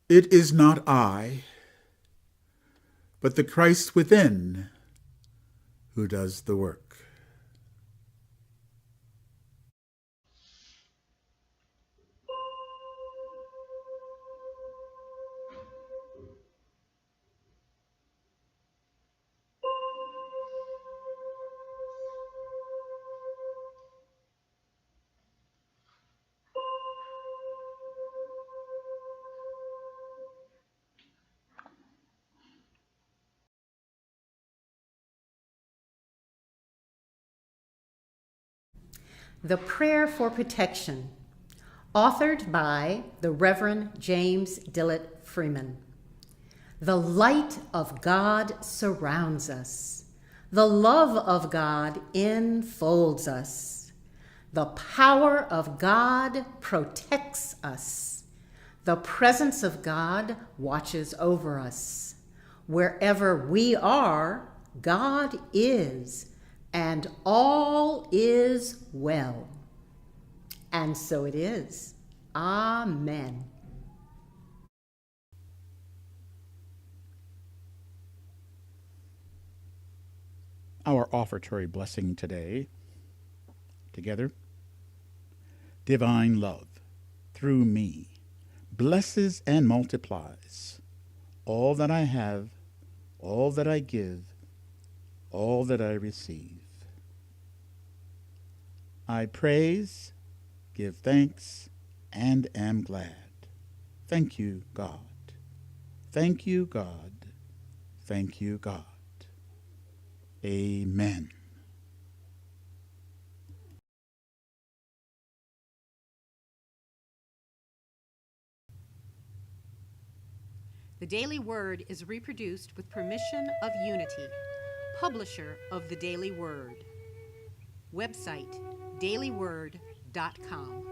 It is not I, but the Christ within who does the work. The Prayer for Protection, authored by the Reverend James Dillett Freeman. The light of God surrounds us. The love of God enfolds us. The power of God protects us. The presence of God watches over us. Wherever we are, God is, and all is well. And so it is. Amen. Our offertory blessing today, together. Divine love, through me, blesses and multiplies all that I have, all that I give, all that I receive. I praise, give thanks, and am glad. Thank you, God. Thank you, God. Thank you, God. Amen. The Daily Word is reproduced with permission of Unity, publisher of the Daily Word. Website, dailyword.com.